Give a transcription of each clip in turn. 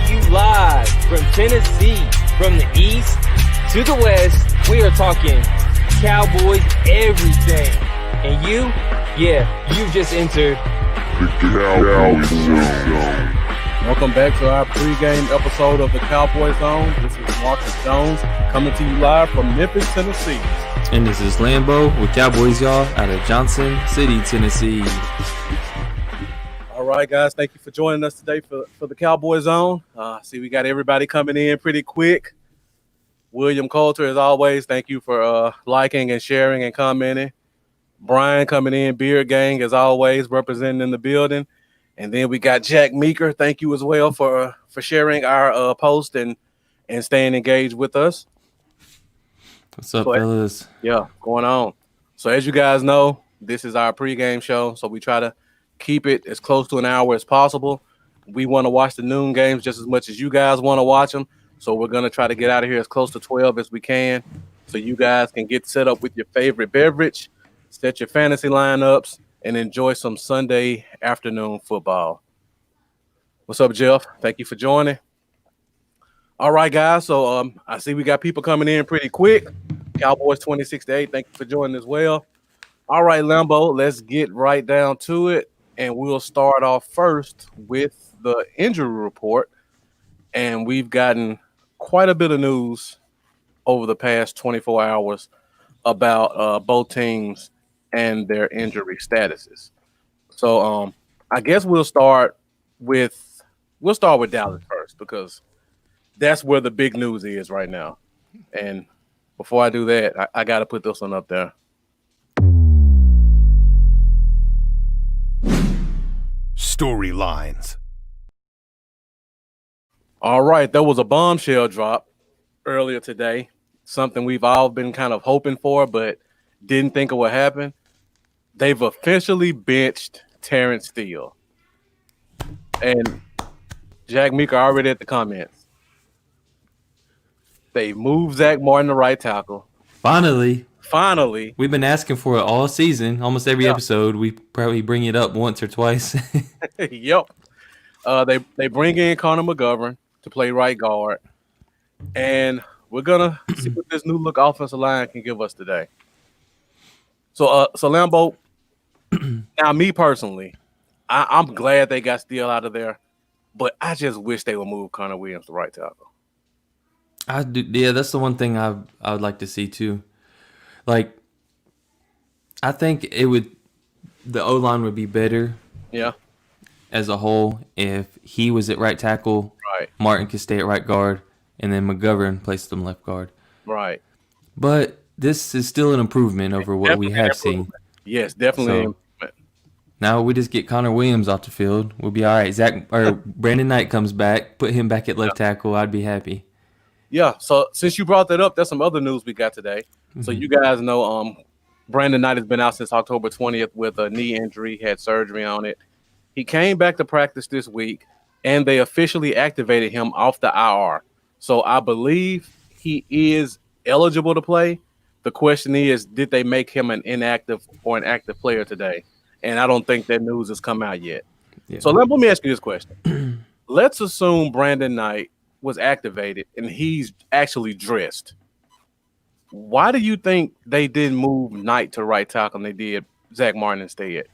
to you live from Tennessee, from the east to the west. We are talking Cowboys everything. And you just entered the Cowboy Zone. Welcome back to our pregame episode of the Cowboy Zone. This is Marcus Jones coming to you live from Memphis, Tennessee. And this is Lambo with Cowboys Y'all out of Johnson City, Tennessee. All right, guys. Thank you for joining us today for the Cowboy Zone. See, we got everybody coming in pretty quick. William Coulter, as always, thank you for liking and sharing and commenting. Brian coming in, Beard Gang, as always, representing in the building. And then we got Jack Meeker. Thank you as well for sharing our post and staying engaged with us. What's up, fellas? Yeah, going on. So as you guys know, this is our pregame show. So we try to keep it as close to an hour as possible. We want to watch the noon games just as much as you guys want to watch them. So we're going to try to get out of here as close to 12 as we can so you guys can get set up with your favorite beverage, set your fantasy lineups, and enjoy some Sunday afternoon football. What's up, Jeff? Thank you for joining. All right, guys. So I see we got people coming in pretty quick. Cowboys 26-8. Thank you for joining as well. All right, Lambo, let's get right down to it. And we'll start off first with the injury report. And we've gotten quite a bit of news over the past 24 hours about both teams and their injury statuses. So I guess we'll start with Dallas first because that's where the big news is right now. And before I do that, I got to put this one up there. Storylines. All right, there was a bombshell drop earlier today, something we've all been kind of hoping for, but didn't think it would happen. They've officially benched Terrence Steele. And Jack Meeker already at the comments. They moved Zach Martin to right tackle. Finally. We've been asking for it all season. Almost every episode, we probably bring it up once or twice. Yep. They bring in Connor McGovern to play right guard. And we're going to see what this new look offensive line can give us today. So Lambo, now me personally, I'm glad they got Steele out of there, but I just wish they would move Connor Williams to right tackle. I do, yeah, that's the one thing I would like to see too. Like, I think the O-line would be better. Yeah. As a whole, if he was at right tackle, right, Martin could stay at right guard, and then McGovern placed him left guard. Right. But this is still an improvement over what we have seen. Yes, definitely. So, now we just get Connor Williams off the field. We'll be all right. Brandon Knight comes back, put him back at left tackle. I'd be happy. Yeah. So since you brought that up, there's some other news we got today. Mm-hmm. So you guys know, Brandon Knight has been out since October 20th with a knee injury. Had surgery on it. He came back to practice this week, and they officially activated him off the IR. So I believe he is eligible to play. The question is, did they make him an inactive or an active player today? And I don't think that news has come out yet. Yeah. So let me ask you this question. Let's assume Brandon Knight was activated and he's actually dressed. Why do you think they didn't move Knight to right tackle and they did Zach Martin instead?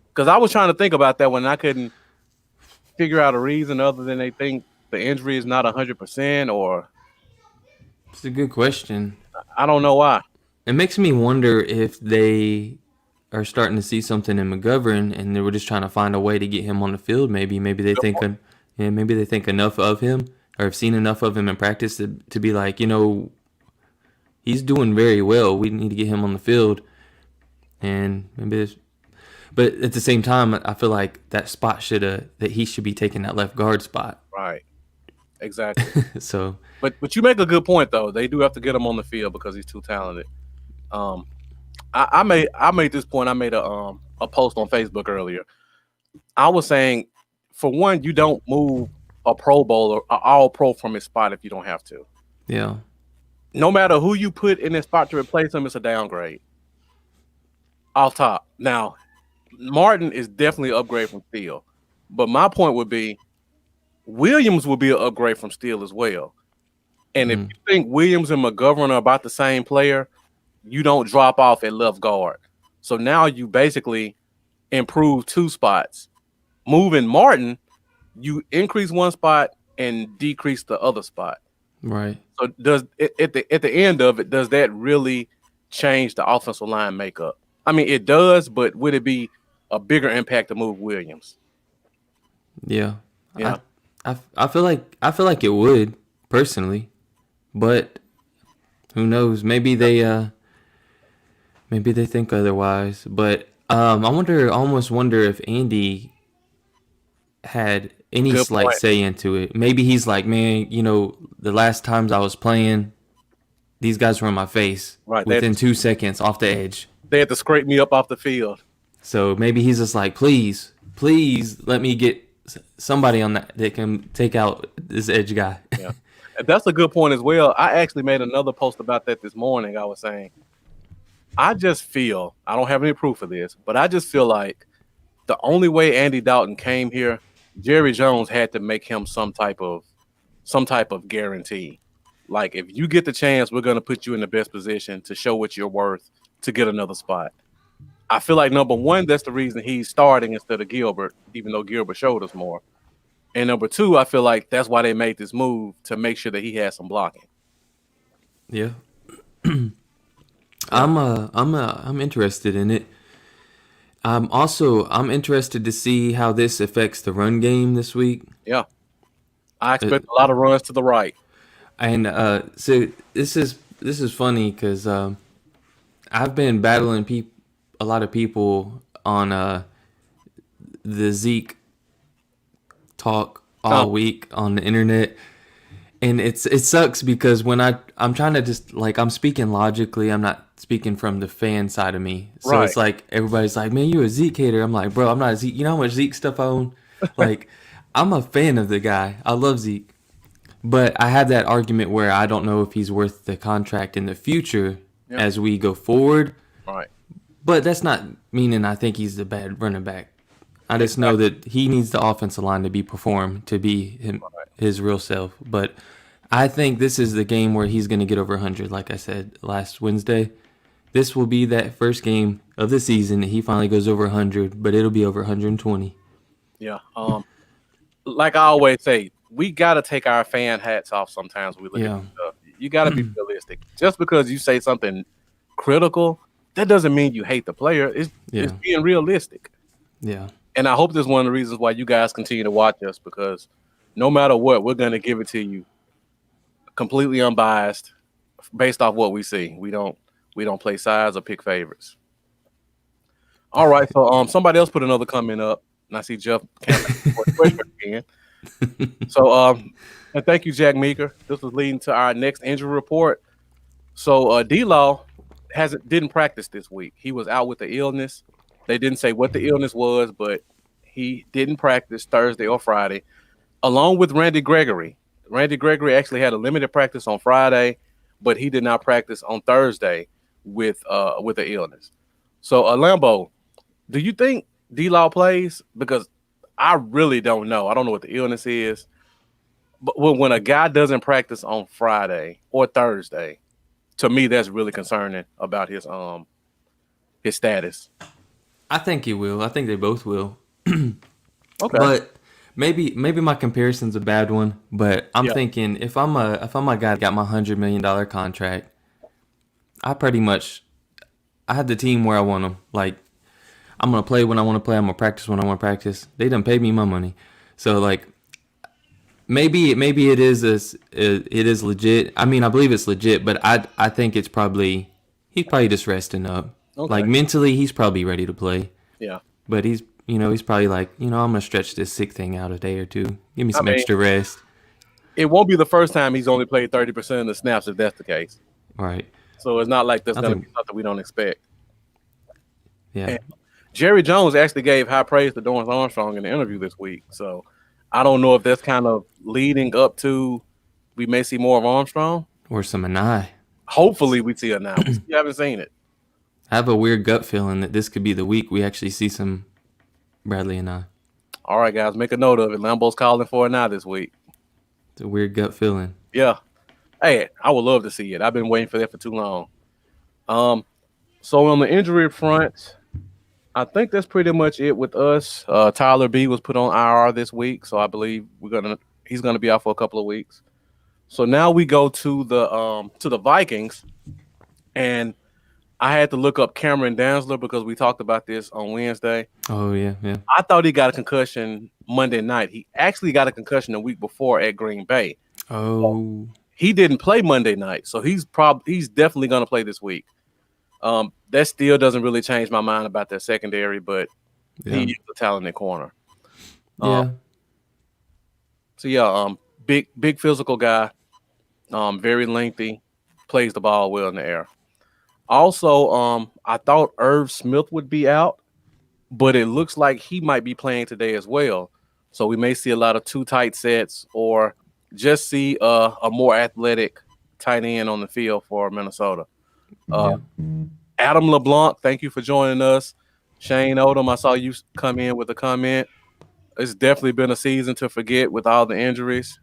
Because I was trying to think about that when I couldn't figure out a reason other than they think the injury is not 100% or. It's a good question. I don't know why. It makes me wonder if they are starting to see something in McGovern and they were just trying to find a way to get him on the field. Maybe they think enough of him or have seen enough of him in practice to be like, he's doing very well. We need to get him on the field. And but at the same time, I feel like that he should be taking that left guard spot. Right. Exactly. So, but you make a good point though. They do have to get him on the field because he's too talented. I made this point. I made a post on Facebook earlier. I was saying, for one, you don't move a Pro Bowler, an All Pro from his spot if you don't have to. Yeah. No matter who you put in his spot to replace him, it's a downgrade. Off top. Now, Martin is definitely an upgrade from Steele. But my point would be, Williams will be an upgrade from Steele as well. And if you think Williams and McGovern are about the same player, you don't drop off at left guard. So now you basically improve 2 spots. Moving Martin, you increase 1 spot and decrease the other spot. Right. So does at the end of it, does that really change the offensive line makeup? I mean, it does, but would it be a bigger impact to move Williams? Yeah. Yeah. I feel like it would personally, but who knows? Maybe they think otherwise. But I almost wonder if Andy had any Good slight point. say into it. Maybe he's like, man, the last times I was playing, these guys were in my face Right, within 2 seconds off the edge. They had to scrape me up off the field. So maybe he's just like, please let me get somebody on that can take out this edge guy. Yeah. That's a good point as well. I actually made another post about that this morning. I was saying, I just feel, I don't have any proof of this, but I just feel like the only way Andy Dalton came here, Jerry Jones had to make him some type of guarantee. Like, if you get the chance, we're going to put you in the best position to show what you're worth to get another spot. I feel like, number one, that's the reason he's starting instead of Gilbert, even though Gilbert showed us more. And number two, I feel like that's why they made this move, to make sure that he has some blocking. Yeah. I'm interested in it. I'm interested to see how this affects the run game this week. Yeah. I expect a lot of runs to the right. And so this is funny because I've been battling a lot of people on the Zeke talk all week on the internet, and it sucks because when I'm trying to just, like, I'm speaking logically, I'm not speaking from the fan side of me. So Right. It's like everybody's like, man, you a Zeke hater. I'm like, bro, I'm not a Zeke. You know how much Zeke stuff I own? Like, I'm a fan of the guy. I love Zeke. But I have that argument where I don't know if he's worth the contract in the future as we go forward. Right. But that's not meaning I think he's a bad running back. I just know that he needs the offensive line to be performed, to be his real self. But I think this is the game where he's going to get over 100, like I said last Wednesday. This will be that first game of the season that he finally goes over 100, but it'll be over 120. Yeah. Like I always say, we got to take our fan hats off sometimes when we look at this stuff. You got to be realistic. Just because you say something critical, that doesn't mean you hate the player. It's being realistic. Yeah. And I hope this is one of the reasons why you guys continue to watch us, because no matter what, we're going to give it to you completely unbiased based off what we see. We don't play sides or pick favorites. All right. So somebody else put another comment up, and I see Jeff again. So and thank you, Jack Meeker. This was leading to our next injury report. So D-Law didn't practice this week. He was out with the illness. They didn't say what the illness was, but he didn't practice Thursday or Friday, along with Randy Gregory. Randy Gregory actually had a limited practice on Friday, but he did not practice on Thursday with the illness. So Lambo, do you think D-Law plays? Because I really don't know. I don't know what the illness is. But when a guy doesn't practice on Friday or Thursday, to me, that's really concerning about his status. I think he will. I think they both will. Okay. But maybe my comparison's a bad one. But I'm thinking if I'm a guy that got my $100 million contract, I have the team where I want them. Like, I'm gonna play when I want to play. I'm gonna practice when I want to practice. They done paid me my money, so like maybe it is legit. I mean, I believe it's legit, but I think he's probably just resting up. Okay. Like, mentally, he's probably ready to play. Yeah. But he's probably like, I'm gonna stretch this sick thing out a day or two. Give me some extra rest. It won't be the first time he's only played 30% of the snaps if that's the case. Right. So it's not like that's gonna be something we don't expect. Yeah. And Jerry Jones actually gave high praise to Dorrance Armstrong in the interview this week. So I don't know if that's kind of leading up to we may see more of Armstrong. Or some Anai. Hopefully we see it now. We haven't seen it. I have a weird gut feeling that this could be the week we actually see some Bradley Anai. All right, guys, make a note of it. Lambo's calling for it now this week. It's a weird gut feeling. Yeah. Hey, I would love to see it. I've been waiting for that for too long. So on the injury front, I think that's pretty much it with us. Tyler B was put on IR this week, so I believe he's gonna be out for a couple of weeks. So now we go to the Vikings, and I had to look up Cameron Dantzler because we talked about this on Wednesday. Oh yeah. I thought he got a concussion Monday night. He actually got a concussion the week before at Green Bay. Oh. He didn't play Monday night, so he's definitely going to play this week. That still doesn't really change my mind about their secondary, but he is a talented corner. Yeah. Big physical guy, very lengthy, plays the ball well in the air. Also, I thought Irv Smith would be out, but it looks like he might be playing today as well. So we may see a lot of two tight sets or just see a more athletic tight end on the field for Minnesota. Adam LeBlanc, thank you for joining us. Shane Odom, I saw you come in with a comment. It's definitely been a season to forget with all the injuries.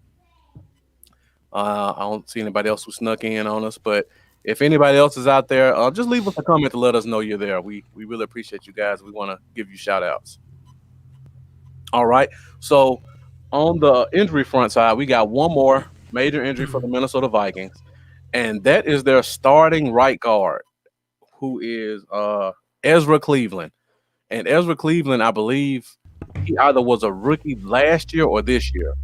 I don't see anybody else who snuck in on us, but if anybody else is out there, just leave us a comment to let us know you're there. We really appreciate you guys. We want to give you shout outs. All right. So on the injury front side, we got one more major injury for the Minnesota Vikings, and that is their starting right guard, who is Ezra Cleveland. And Ezra Cleveland, I believe he either was a rookie last year or this year.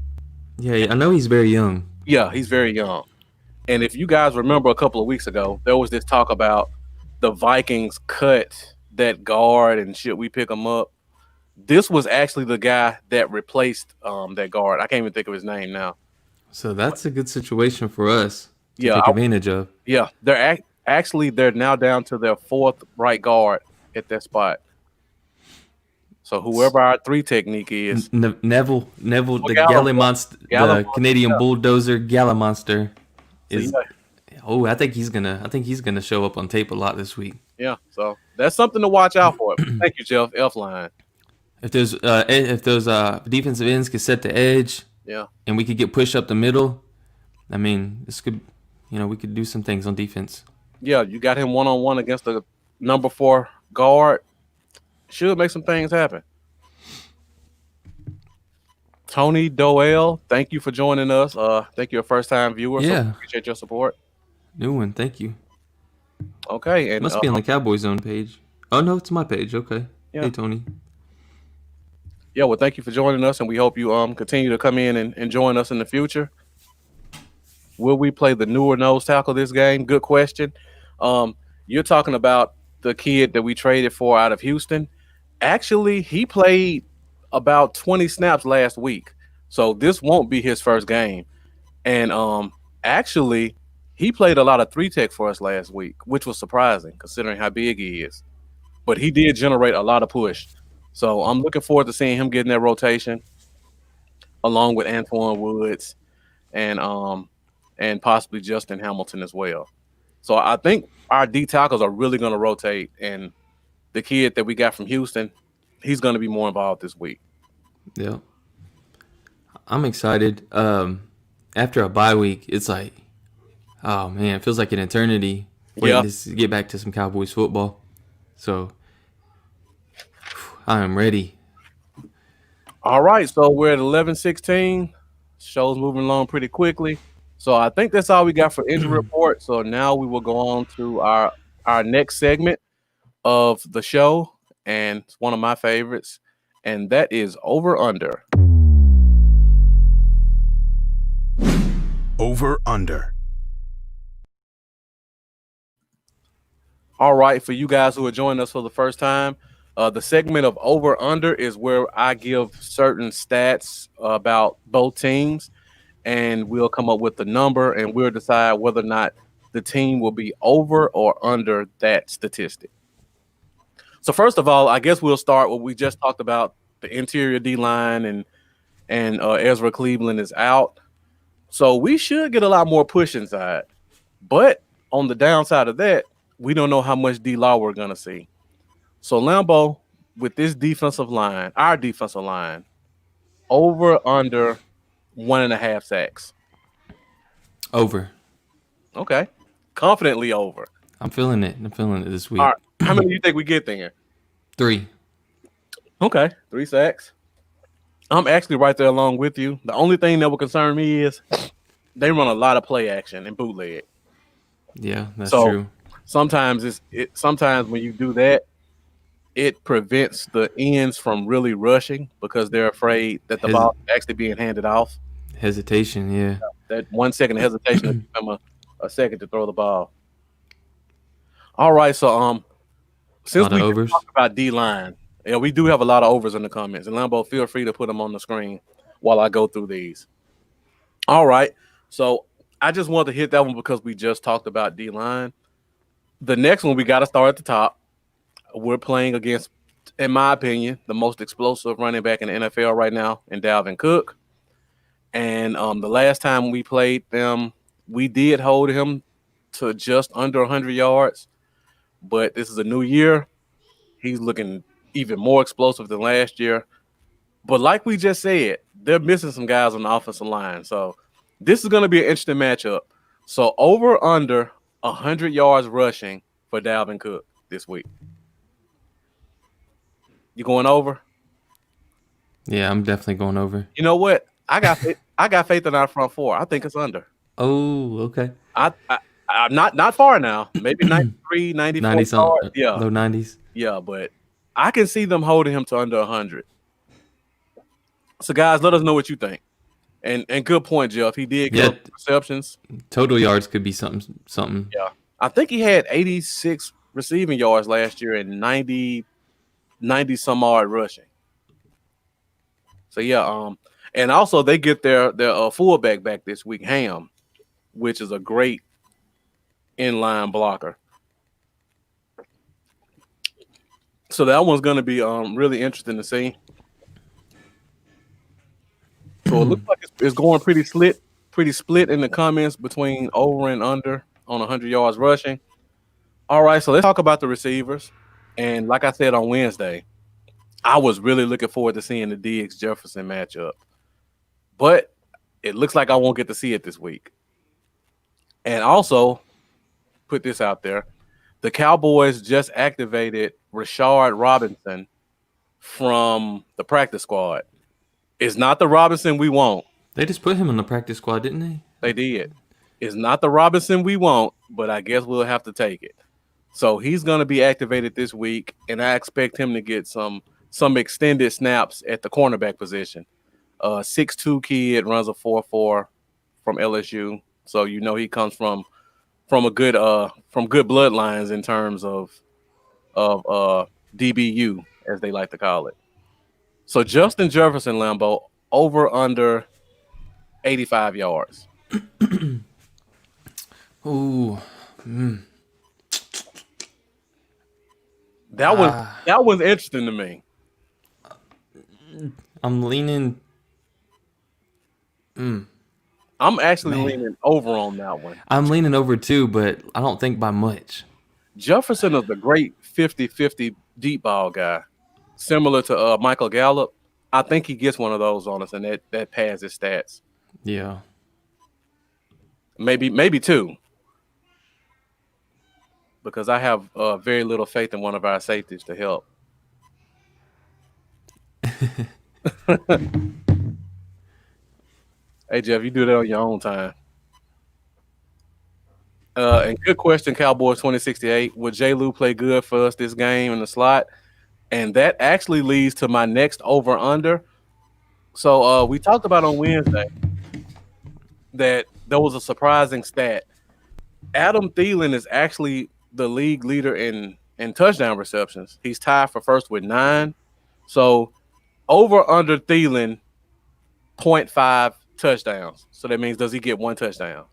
Yeah, I know he's very young. Yeah, he's very young. And if you guys remember a couple of weeks ago, there was this talk about the Vikings cut that guard and should we pick him up. This was actually the guy that replaced that guard. I can't even think of his name now. So that's a good situation for us to Yeah, take advantage of. Yeah, they're now down to their fourth right guard at that spot. So whoever our three technique is, Neville, the Gallimore. the Canadian bulldozer Gallimonster is. So, Oh, I think he's gonna show up on tape a lot this week. yeah, so that's something to watch out for. Thank you, Jeff. F line. If those defensive ends could set the edge, Yeah, and we could get pushed up the middle, I mean, this could, we could do some things on defense. yeah, you got him one-on-one against the number 4 guard. Should make some things happen. Tony Doyle, thank you for joining us. Thank you, a first-time viewer. Yeah. So appreciate your support. New one, thank you. Okay, and Must be on the Cowboy Zone page. Oh no, it's my page. Okay. Yeah. Hey Tony. Yeah, well, thank you for joining us, and we hope you continue to come in and join us in the future. Will we play the newer nose tackle this game? Good question. You're talking about the kid that we traded for out of Houston. Actually, he played about 20 snaps last week, so this won't be his first game. And actually, he played a lot of 3-tech for us last week, which was surprising considering how big he is. But he did generate a lot of push. So I'm looking forward to seeing him get in that rotation along with Antoine Woods and possibly Justin Hamilton as well. So I think our D tackles are really going to rotate, and the kid that we got from Houston, he's going to be more involved this week. Yeah. I'm excited. After a bye week, it's like, oh man, it feels like an eternity waiting to get back to some Cowboys football. So I am ready. All right, so we're at 11:16. Show's moving along pretty quickly. So I think that's all we got for injury report. So now we will go on to our next segment of the show, and it's one of my favorites, and that is Over Under. Over Under. All right, for you guys who are joining us for the first time, the segment of Over Under is where I give certain stats about both teams, and we'll come up with the number, and we'll decide whether or not the team will be over or under that statistic. So first of all, I guess we'll start what we just talked about, the interior D-line, and Ezra Cleveland is out. So we should get a lot more push inside. But on the downside of that, we don't know how much D-Law we're going to see. So Lambo, with this defensive line, our defensive line, over under 1.5 sacks. Over. Okay. Confidently over. I'm feeling it. I'm feeling it this week. All right. How many do you think we get there? 3. Okay. 3 sacks. I'm actually right there along with you. The only thing that would concern me is they run a lot of play action and bootleg. Yeah, that's So true. sometimes sometimes when you do that, it prevents the ends from really rushing because they're afraid that the ball is actually being handed off. Hesitation, yeah. That 1 second hesitation will give them a second to throw the ball. All right, so since we talked about D-line, yeah, we do have a lot of overs in the comments. And Lambo, feel free to put them on the screen while I go through these. All right, so I just wanted to hit that one because we just talked about D-line. The next one, we got to start at the top. We're playing against, in my opinion, the most explosive running back in the NFL right now in Dalvin Cook. And the last time we played them, we did hold him to just under 100 yards. But this is a new year. He's looking even more explosive than last year. But like we just said, they're missing some guys on the offensive line. So this is going to be an interesting matchup. So over under 100 yards rushing for Dalvin Cook this week. You going over? Yeah, I'm definitely going over. You know what? I got faith in our front four. I think it's under. Oh, okay. I'm not far now. Maybe 93, 94 yards. Yeah. Low 90s. Yeah, but I can see them holding him to under 100. So, guys, let us know what you think. And good point, Jeff. He did get receptions. Total yards could be something. Yeah. I think he had 86 receiving yards last year and 90 some odd rushing. So, yeah. And also they get their fullback back this week, Ham, which is a great inline blocker. So that one's going to be really interesting to see. So it looks like it's going pretty split in the comments between over and under on 100 yards rushing. All right, so let's talk about the receivers. And like I said on Wednesday, I was really looking forward to seeing the Diggs Jefferson matchup. But it looks like I won't get to see it this week. And also, put this out there, the Cowboys just activated Rashard Robinson from the practice squad. It's not the Robinson we want. They just put him in the practice squad, didn't they? They did. It's not the Robinson we want, but I guess we'll have to take it. So he's going to be activated this week, and I expect him to get some extended snaps at the cornerback position. 6'2" kid, runs a 4.4 from LSU. So you know he comes from good bloodlines in terms of DBU, as they like to call it. So Justin Jefferson, Lambo, over under 85 yards. Ooh. That was interesting to me. I'm leaning. I'm actually leaning over on that one. I'm leaning over too, but I don't think by much. Jefferson is a great 50-50 deep ball guy, similar to Michael Gallup. I think he gets one of those on us, and that pads his stats. Yeah. Maybe two. Because I have very little faith in one of our safeties to help. Hey, Jeff, you do that on your own time. And good question, Cowboys 2068. Would J. Lou play good for us this game in the slot? And that actually leads to my next over-under. So we talked about on Wednesday that there was a surprising stat. Adam Thielen is actually the league leader in touchdown receptions. He's tied for first with 9. So over-under Thielen, 0.5 touchdowns. So that means, does he get 1 touchdown?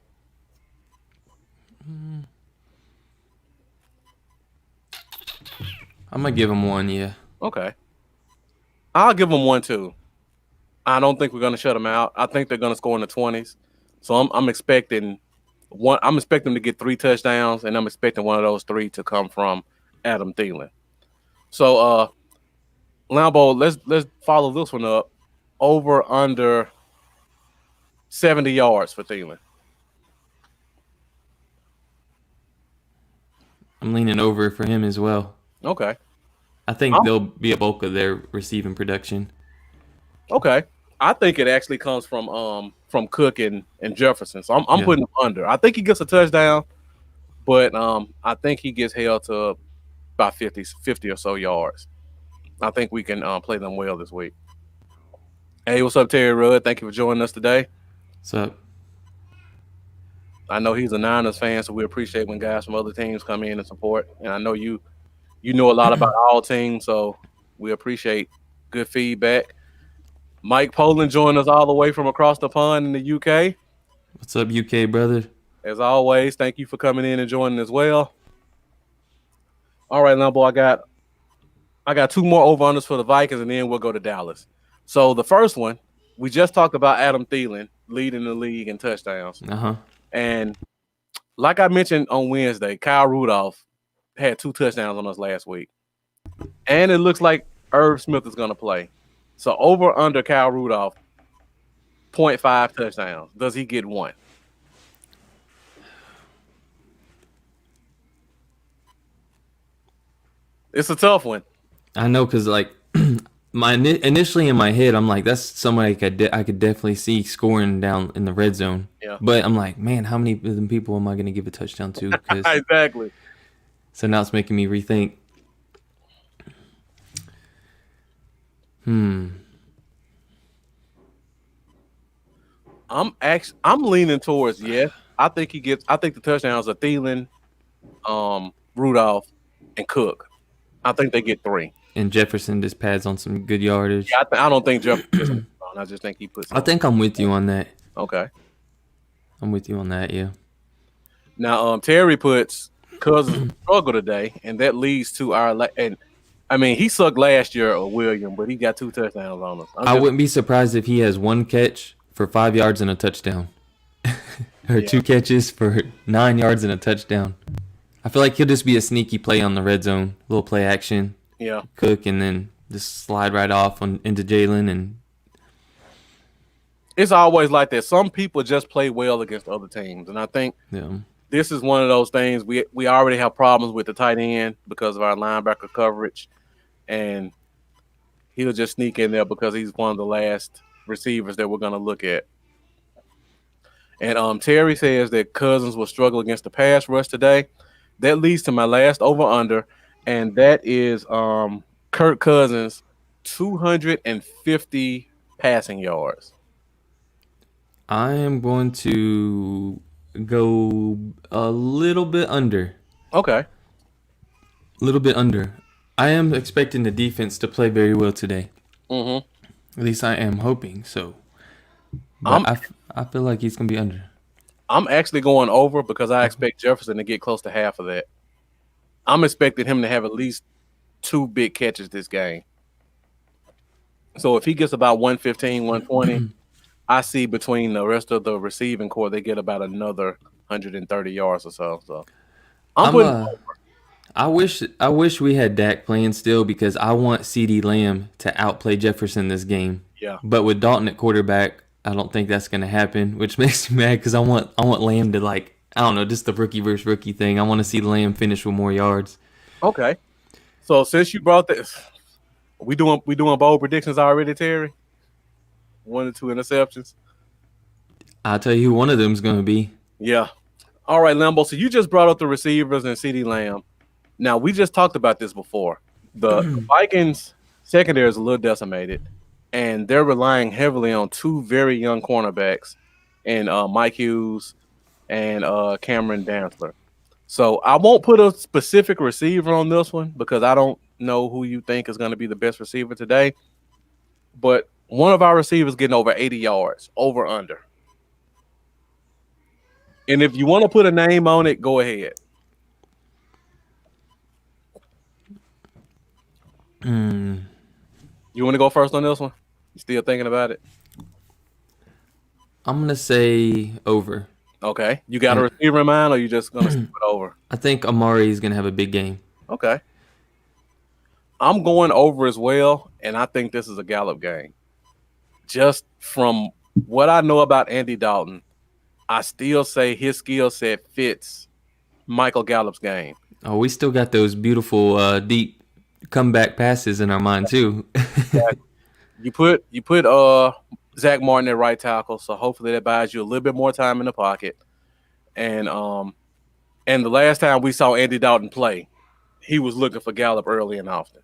I'm going to give him 1, yeah. Okay. I'll give him 1 too. I don't think we're going to shut him out. I think they're going to score in the 20s. So I'm expecting one. I'm expecting to get 3 touchdowns, and I'm expecting one of those 3 to come from Adam Thielen. So Lambo, let's follow this one up. over under 70 yards for Thielen. I'm leaning over for him as well. Okay. I think they'll be a bulk of their receiving production. Okay. I think it actually comes from Cook and Jefferson. So I'm putting him under. I think he gets a touchdown, but I think he gets held to about 50 or so yards. I think we can play them well this week. Hey, what's up, Terry Rudd? Thank you for joining us today. What's up? I know he's a Niners fan, so we appreciate when guys from other teams come in and support. And I know you know a lot about all teams, so we appreciate good feedback. Mike Poland joined us all the way from across the pond in the UK. What's up, UK brother? As always, thank you for coming in and joining as well. All right, Lambo, I got two more over-unders for the Vikings, and then we'll go to Dallas. So the first one, we just talked about Adam Thielen leading the league in touchdowns. And like I mentioned on Wednesday, Kyle Rudolph had 2 touchdowns on us last week. And it looks like Irv Smith is going to play. So over under Kyle Rudolph, 0.5 touchdowns. Does he get 1? It's a tough one. I know, because like initially in my head, I'm like, that's somebody I could definitely see scoring down in the red zone. Yeah. But I'm like, man, how many of them people am I going to give a touchdown to? Exactly. So now it's making me rethink. I'm leaning towards yes. I think the touchdowns are Thielen, Rudolph, and Cook. I think they get 3. And Jefferson just pads on some good yardage. Yeah, I don't think Jefferson. I just think he puts. I think I'm with you on that. Okay. I'm with you on that. Yeah. Now, Terry puts Cousins struggle today, and that leads to and I mean he sucked last year, or William, but he got 2 touchdowns on us. I wouldn't be surprised if he has 1 catch for 5 yards and a touchdown, or 2 catches for 9 yards and a touchdown. I feel like he'll just be a sneaky play on the red zone, little play action. Yeah. Cook, and then just slide right off into Jalen. And it's always like that. Some people just play well against other teams, and I think this is one of those things. We already have problems with the tight end because of our linebacker coverage, and he'll just sneak in there because he's one of the last receivers that we're going to look at. And Terry says that Cousins will struggle against the pass rush today. That leads to my last over-under, and that is Kirk Cousins, 250 passing yards. I am going to go a little bit under. Okay. A little bit under. I am expecting the defense to play very well today. Mm-hmm. At least I am hoping so. But I feel like he's going to be under. I'm actually going over because I expect Jefferson to get close to half of that. I'm expecting him to have at least 2 big catches this game. So if he gets about 115, 120, I see between the rest of the receiving core, they get about another 130 yards or so. So I'm putting over. I wish we had Dak playing still, because I want CeeDee Lamb to outplay Jefferson this game. Yeah. But with Dalton at quarterback, I don't think that's going to happen, which makes me mad because I want Lamb to, like, I don't know, just the rookie versus rookie thing. I want to see Lamb finish with more yards. Okay. So since you brought this, we doing bold predictions already, Terry? 1 or 2 interceptions? I'll tell you who one of them is going to be. Yeah. All right, Lambo. So you just brought up the receivers and CeeDee Lamb. Now, we just talked about this before. The Vikings secondary is a little decimated, and they're relying heavily on 2 very young cornerbacks in Mike Hughes and Cameron Dantzler. So I won't put a specific receiver on this one because I don't know who you think is going to be the best receiver today. But one of our receivers getting over 80 yards, over under. And if you want to put a name on it, go ahead. You want to go first on this one? You still thinking about it? I'm going to say over. Okay. You got a receiver in mind, or you just going to skip it over? I think Amari is going to have a big game. Okay. I'm going over as well, and I think this is a Gallup game. just from what I know about Andy Dalton, I still say his skill set fits Michael Gallup's game. Oh, we still got those beautiful deep comeback passes in our mind too. You put Zach Martin at right tackle, so hopefully that buys you a little bit more time in the pocket. And the last time we saw Andy Dalton play, he was looking for Gallup early and often.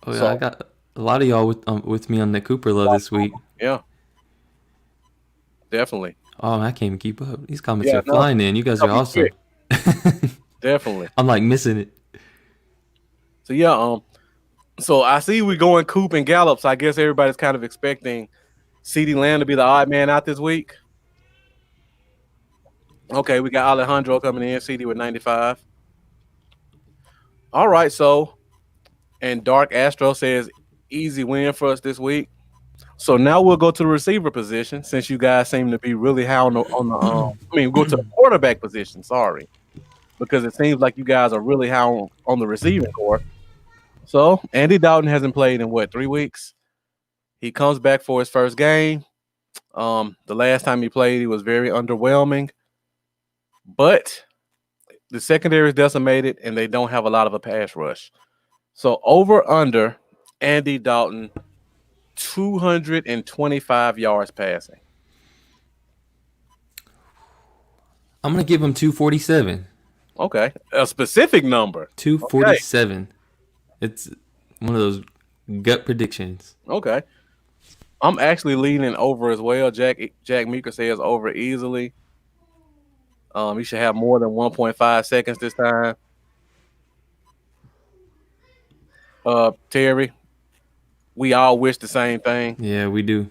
Oh yeah, So I got a lot of y'all with me on the Cooper love this week. yeah, definitely. Oh, I can't even keep up. These comments Yeah, are no, flying in. You guys are I'll be awesome. Definitely. I'm like missing it. So yeah, so I see we going Coop and Gallup. So I guess everybody's kind of expecting CeeDee Lamb to be the odd man out this week. Okay, we got Alejandro coming in, CD with 95. All right, so and Dark Astro says easy win for us this week. So now we'll go to the receiver position since you guys seem to be really high on the go to the quarterback position. Sorry, because it seems like you guys are really high on the receiving core. So Andy Dalton hasn't played in 3 weeks. He comes back for his first game. The last time he played, he was very underwhelming. But the secondary is decimated, and they don't have a lot of a pass rush. So over under Andy Dalton, 225 yards passing. I'm gonna give him 247. Okay, a specific number. 247. It's one of those gut predictions. Okay. I'm actually leaning over as well. Jack Meeker says over easily. He should have more than 1.5 seconds this time. Terry, we all wish the same thing. Yeah, we do.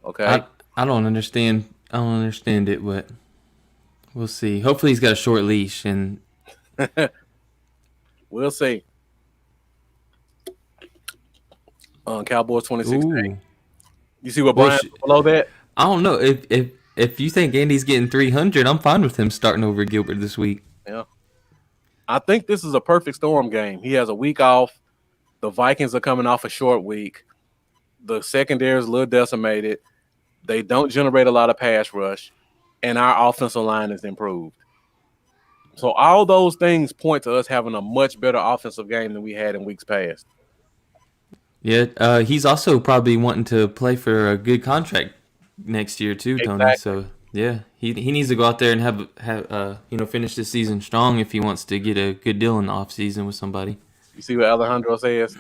Okay. I don't understand. I don't understand it, but we'll see. Hopefully, he's got a short leash, and we'll see. Cowboys 26-8. You see what Brian below that? I don't know if you think Andy's getting 300, I'm fine with him starting over Gilbert this week. Yeah, I think this is a perfect storm game. He has a week off. The Vikings are coming off a short week. The secondary is a little decimated. They don't generate a lot of pass rush, and our offensive line is improved. So all those things point to us having a much better offensive game than we had in weeks past. Yeah, he's also probably wanting to play for a good contract next year too, Tony. Exactly. So yeah, he needs to go out there and have finish this season strong if he wants to get a good deal in the offseason with somebody. You see what Alejandro says?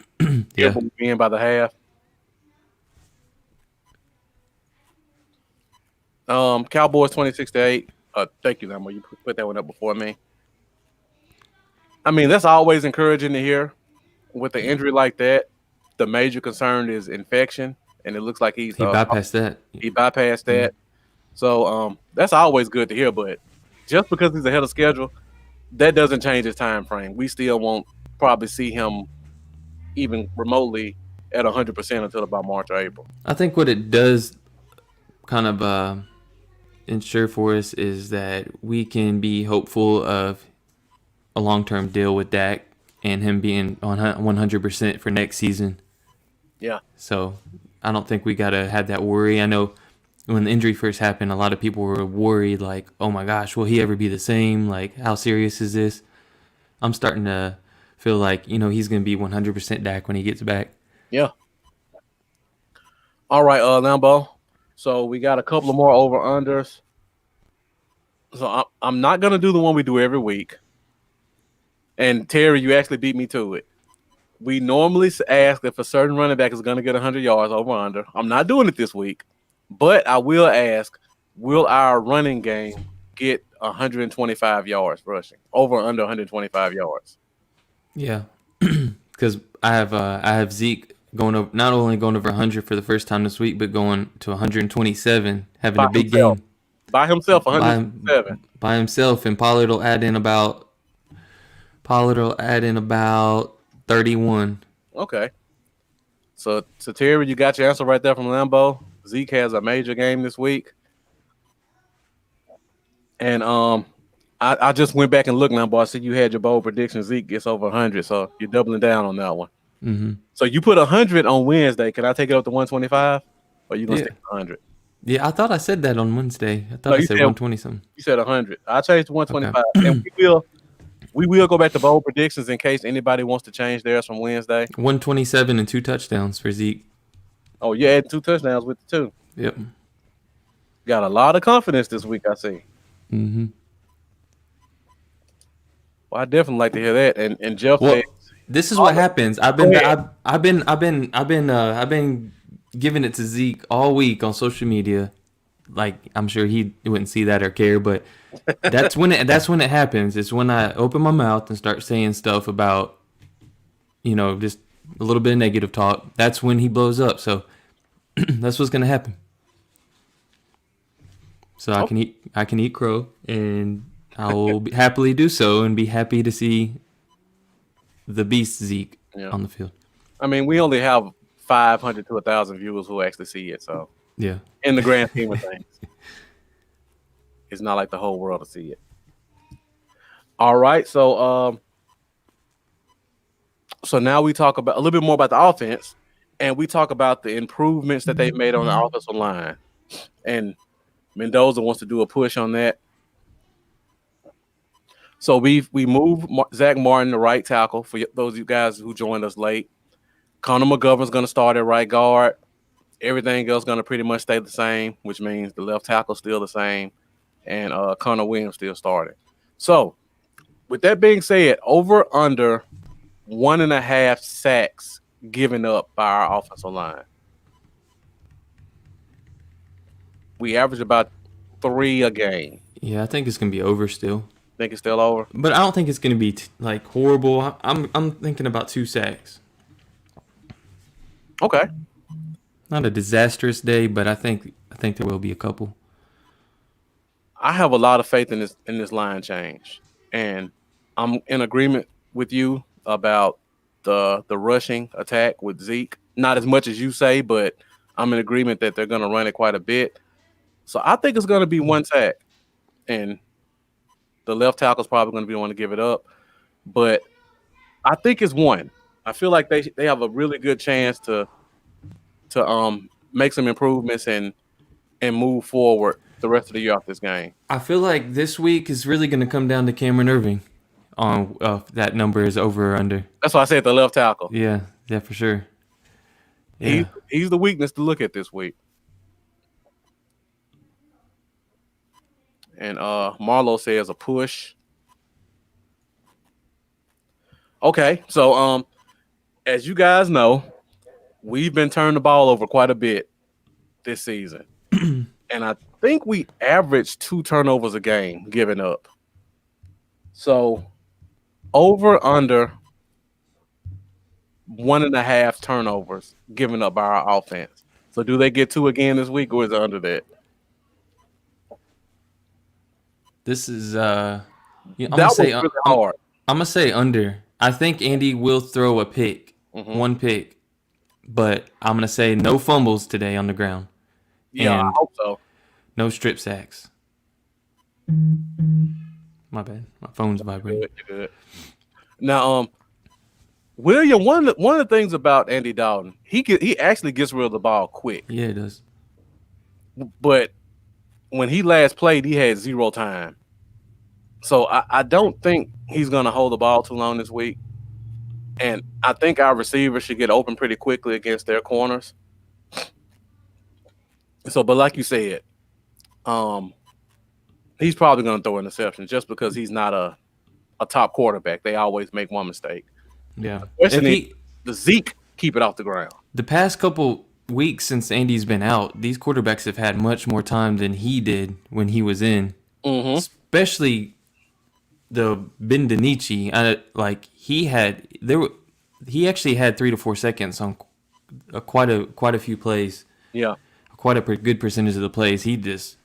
Yeah. We'll be in by the half. Cowboys 26-8. Thank you, Lambo. You put that one up before me. I mean, that's always encouraging to hear. With an injury like that, the major concern is infection, and it looks like he bypassed that. He bypassed that. So that's always good to hear. But just because he's ahead of schedule, that doesn't change his time frame. We still won't probably see him even remotely at 100% until about March or April. I think what it does kind of ensure for us is that we can be hopeful of a long-term deal with Dak and him being on 100% for next season. Yeah. So I don't think we got to have that worry. I know when the injury first happened, a lot of people were worried, like, oh my gosh, will he ever be the same? Like, how serious is this? I'm starting to feel like, he's going to be 100% Dak when he gets back. Yeah. All right, Lambo. So we got a couple of more over-unders. So I'm not going to do the one we do every week. And Terry, you actually beat me to it. We normally ask if a certain running back is going to get 100 yards over under. I'm not doing it this week, but I will ask, will our running game get 125 yards rushing, over or under 125 yards? Yeah, because I have Zeke not only going over 100 for the first time this week, but going to 127, having a big game. By himself, 127. By himself, and Pollard will add in about 31. Okay. So Terry, you got your answer right there from Lambo. Zeke has a major game this week. And I just went back and looked, Lambo. I said you had your bold prediction. Zeke gets over 100, so you're doubling down on that one. Mm-hmm. So you put 100 on Wednesday. Can I take it up to 125? Or you gonna Yeah. stick to 100? Yeah, I thought I said that on Wednesday. I thought No, I you said said 120 something. you said 100. I'll change to Okay. 125, and we will go back to bold predictions in case anybody wants to change theirs from Wednesday. 127 and 2 touchdowns for Zeke. Oh, you had 2 touchdowns with the 2. Yep. Got a lot of confidence this week, I see. Mm-hmm. Well, I definitely like to hear that. And Jeff Well, said, this is what happens. I've Go been ahead. I've been giving it to Zeke all week on social media. Like, I'm sure he wouldn't see that or care, but that's when it happens. It's when I open my mouth and start saying stuff about, just a little bit of negative talk. That's when he blows up. So that's what's gonna happen. So I can eat crow, and I will happily do so, and be happy to see the beast Zeke Yeah. on the field. I mean, we only have 500 to 1,000 viewers who actually see it. So, Yeah. in the grand scheme of things, it's not like the whole world to see it. All right. So now we talk about a little bit more about the offense, and we talk about the improvements that they've made on the offensive line. And Mendoza wants to do a push on that. So we moved Zach Martin to right tackle for those of you guys who joined us late. Connor McGovern's going to start at right guard. Everything else going to pretty much stay the same, which means the left tackle still the same, and Connor Williams still starting. So with that being said, over under 1.5 sacks given up by our offensive line. We average about 3 a game. Yeah, I think it's gonna be over still, Think it's still over? but I don't think it's gonna be like horrible. I'm thinking about 2 sacks. Okay. Not a disastrous day, but I think there will be a couple. I have a lot of faith in this line change, and I'm in agreement with you about the rushing attack with Zeke. Not as much as you say, but I'm in agreement that they're going to run it quite a bit. So I think it's going to be 1 sack, and the left tackle's probably going to be the one to give it up. But I think it's 1. I feel like they have a really good chance to make some improvements and move forward the rest of the year off this game. I feel like this week is really gonna come down to Cameron Irving on that number is over or under. That's why I said the left tackle. Yeah, for sure. Yeah. He's the weakness to look at this week. And Marlo says a push. Okay, so as you guys know, we've been turning the ball over quite a bit this season. And I think we averaged 2 turnovers a game given up. So over under 1.5 turnovers given up by our offense. So do they get 2 again this week, or is it under that? This is That was really hard. I'm gonna say under. I think Andy will throw a pick, Mm-hmm. 1 pick, but I'm gonna say no fumbles today on the ground. Yeah, I And hope so. no strip sacks. My bad. My phone's vibrating. You're good. Now, William, one of the things about Andy Dalton, he actually gets rid of the ball quick. Yeah, it does. But when he last played, he had 0 time. So I don't think he's going to hold the ball too long this week. And I think our receivers should get open pretty quickly against their corners. So, but like you said, he's probably going to throw an interception just because he's not a top quarterback. They always make one mistake. Yeah. Especially the Zeke keep it off the ground. The past couple weeks since Andy's been out, these quarterbacks have had much more time than he did when he was in. Mm-hmm. Especially the Ben DiNucci. He actually had 3 to 4 seconds on quite a few plays. Yeah. Quite a good percentage of the plays. He just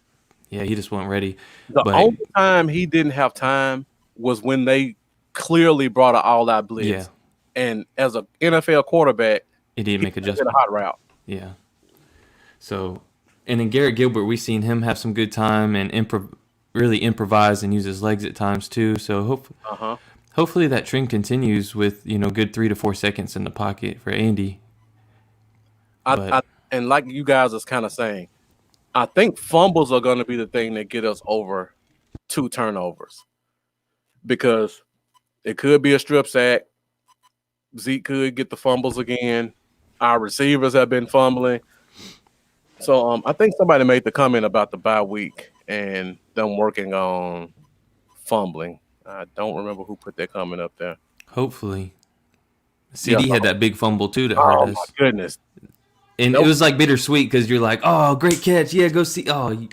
wasn't ready. The only time he didn't have time was when they clearly brought an all-out blitz. Yeah. And as an NFL quarterback, he didn't make did adjustments. a hot route. Yeah. So, and then Garrett Gilbert, we've seen him have some good time and really improvise and use his legs at times too. So Hopefully that trend continues with, good 3 to 4 seconds in the pocket for Andy. And like you guys is kind of saying, I think fumbles are going to be the thing that get us over 2 turnovers because it could be a strip sack. Zeke could get the fumbles again. Our receivers have been fumbling. So I think somebody made the comment about the bye week and them working on fumbling. I don't remember who put that comment up there. Hopefully. CD had that big fumble too that hurt Oh, us. my goodness. And it was like bittersweet because you're like, oh, great catch. Yeah, go see. Oh,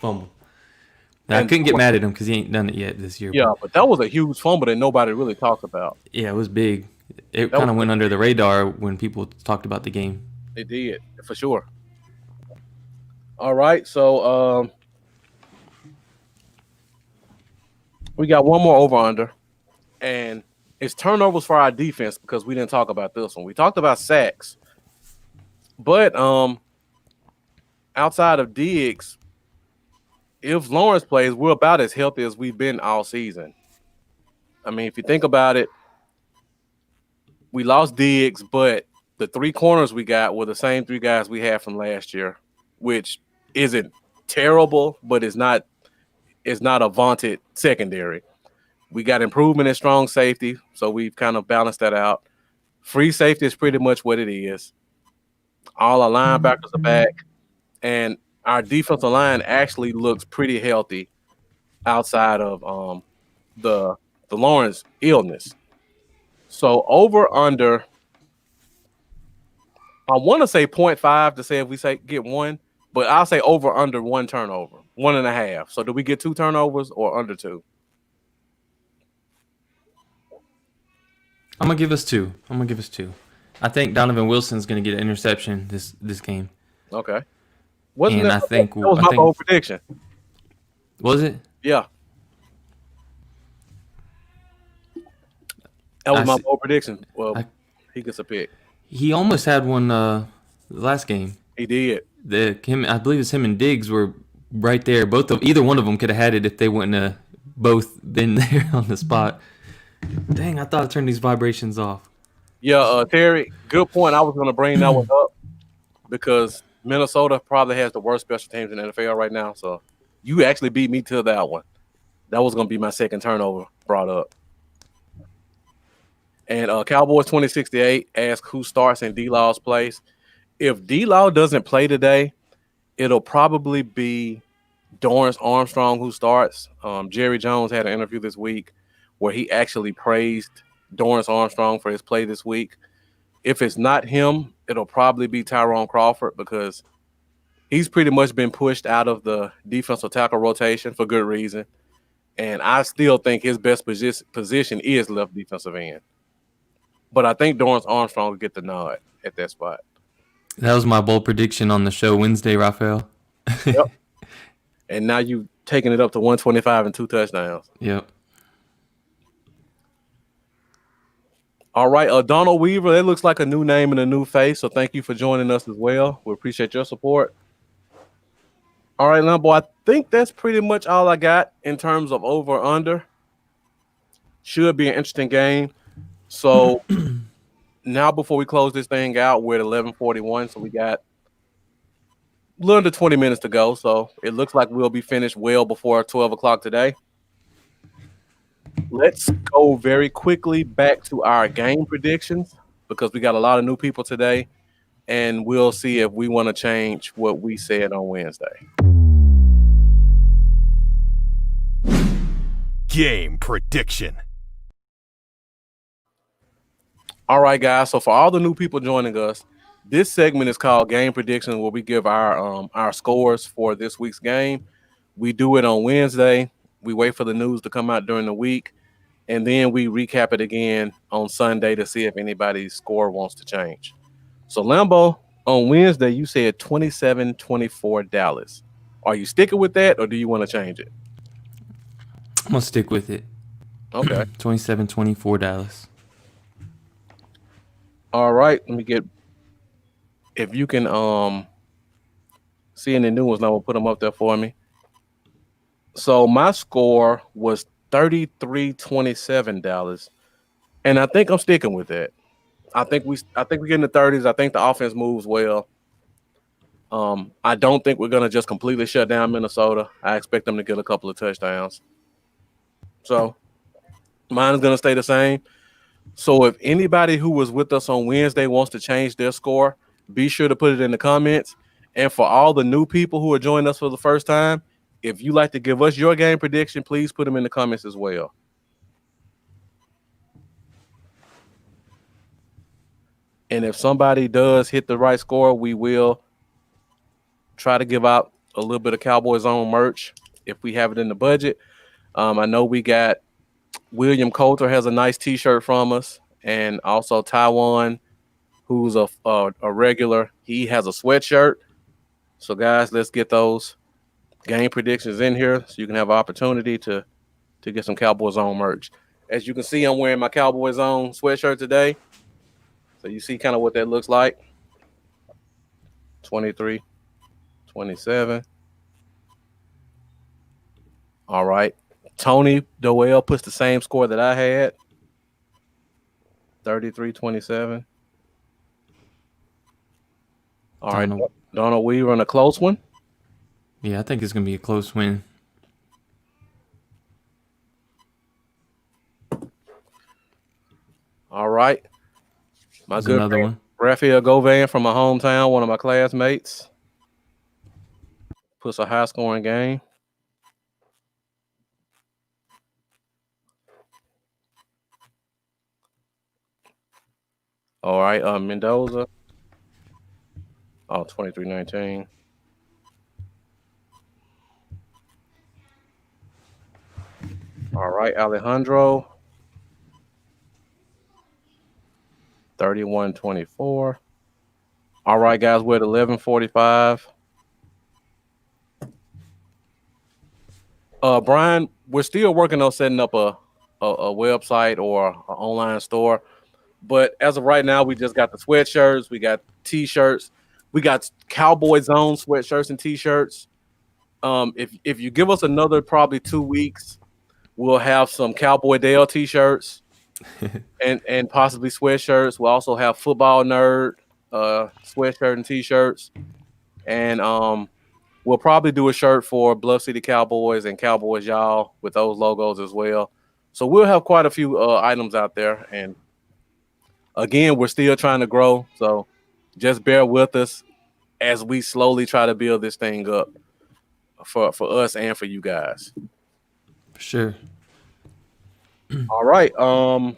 fumble. Now, I couldn't get mad at him because he ain't done it yet this year. Yeah, but that was a huge fumble that nobody really talked about. Yeah, it was big. It kind of went under the radar when people talked about the game. It did, for sure. All right, so we got one more over-under, and it's turnovers for our defense because we didn't talk about this one. We talked about sacks, but outside of Diggs, if Lawrence plays, we're about as healthy as we've been all season. I mean, if you think about it, we lost Diggs, but the 3 corners we got were the same 3 guys we had from last year, which isn't terrible, but it's not a vaunted secondary. We got improvement in strong safety, so we've kind of balanced that out. Free safety is pretty much what it is. All our linebackers are back, and our defensive line actually looks pretty healthy outside of the Lawrence illness. So over under, I want to say 0.5 to say if we say get 1, but I'll say over under 1 turnover, 1.5. So do we get 2 turnovers or under 2? I'm gonna give us 2. I think Donovan Wilson's gonna get an interception this game. Okay. That was my bold prediction. Was it? Yeah. That was my bold prediction. Well, he gets a pick. He almost had one last game. He did. I believe it's him and Diggs were right there. Either one of them could have had it if they wouldn't have both been there on the spot. Dang, I thought I turned these vibrations off. Yeah, Terry, good point. I was going to bring that one up because Minnesota probably has the worst special teams in the NFL right now. So you actually beat me to that one. That was going to be my second turnover brought up. And Cowboys 2068 ask who starts in D-Law's place. If D-Law doesn't play today, it'll probably be Dorrance Armstrong who starts. Jerry Jones had an interview this week where he actually praised Dorrance Armstrong for his play this week. If it's not him, it'll probably be Tyrone Crawford because he's pretty much been pushed out of the defensive tackle rotation for good reason. And I still think his best position is left defensive end. But I think Dorrance Armstrong will get the nod at that spot. That was my bold prediction on the show Wednesday, Raphael. Yep. And now you taking it up to 125 and 2 touchdowns. Yep. All right, Donald Weaver, that looks like a new name and a new face, so thank you for joining us as well. We appreciate your support. All right, Lambo, I think that's pretty much all I got in terms of over or under. Should be an interesting game. So now before we close this thing out, we're at 11:41, so we got a little under 20 minutes to go. So it looks like we'll be finished well before 12 o'clock today. Let's go very quickly back to our game predictions because we got a lot of new people today, and we'll see if we want to change what we said on Wednesday. Game prediction. All right, guys. So for all the new people joining us, this segment is called Game Prediction, where we give our scores for this week's game. We do it on Wednesday. We wait for the news to come out during the week, and then we recap it again on Sunday to see if anybody's score wants to change. So, Lambo, on Wednesday, you said 27-24 Dallas. Are you sticking with that, or do you want to change it? I'm going to stick with it. Okay. 27-24 Dallas. All right. Let me get – if you can see any new ones, now we'll put them up there for me. So my score was 33-27 Dallas. And I think I'm sticking with that. I think we get in the 30s. I think the offense moves well. I don't think we're gonna just completely shut down Minnesota. I expect them to get a couple of touchdowns. So mine is gonna stay the same. So if anybody who was with us on Wednesday wants to change their score, be sure to put it in the comments. And for all the new people who are joining us for the first time, if you like to give us your game prediction, please put them in the comments as well. And if somebody does hit the right score, we will try to give out a little bit of Cowboys Zone merch if we have it in the budget. I know we got William Coulter has a nice T-shirt from us, and also Taiwan, who's a regular. He has a sweatshirt. So guys, let's get those game predictions in here so you can have opportunity to get some Cowboys Zone merch. As you can see, I'm wearing my Cowboys Zone sweatshirt today. So you see kind of what that looks like. 23, 27. All right. Tony Doyle puts the same score that I had. 33-27. All right. Donald Weaver on a close one. Yeah, I think it's going to be a close win. All right. My There's good another friend, one. Raphael Govan from my hometown, one of my classmates. Puts a high scoring game. All right. Mendoza. Oh, 23-19. All right. Alejandro. 31-24. All right, guys, we're at 11:45. Brian, we're still working on setting up a website or an online store. But as of right now, we just got the sweatshirts, we got T-shirts, we got Cowboy Zone sweatshirts and T-shirts. If you give us another probably 2 weeks, we'll have some Cowboy Dale T-shirts and possibly sweatshirts. We'll also have Football Nerd sweatshirt and T-shirts, and we'll probably do a shirt for Bluff City Cowboys and Cowboys Y'all with those logos as well. So we'll have quite a few items out there, and again, we're still trying to grow, so just bear with us as we slowly try to build this thing up for us and for you guys. For sure. All right. You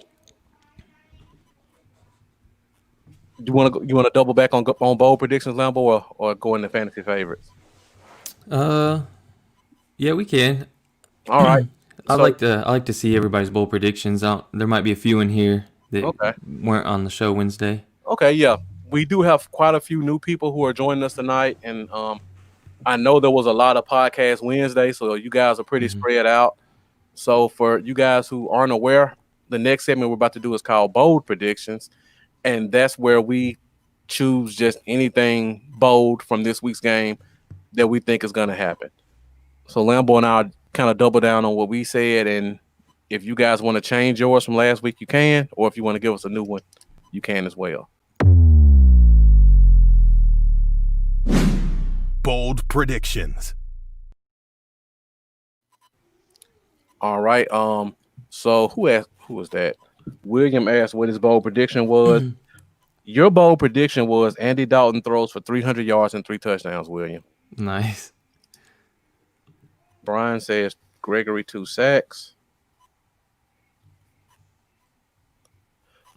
want to double back on bold predictions, Lambo, or go into fantasy favorites? Yeah, we can. All right. I like to see everybody's bold predictions. There might be a few in here that weren't on the show Wednesday. Okay, yeah. We do have quite a few new people who are joining us tonight, and I know there was a lot of podcasts Wednesday, so you guys are pretty spread out. So for you guys who aren't aware, the next segment we're about to do is called Bold Predictions, and that's where we choose just anything bold from this week's game that we think is going to happen. So Lambo and I kind of double down on what we said, and if you guys want to change yours from last week, you can, or if you want to give us a new one, you can as well. Bold predictions. All right. So who was that? William asked what his bold prediction was. Your bold prediction was Andy Dalton throws for 300 yards and 3 touchdowns, William. Nice. Brian says Gregory 2 sacks.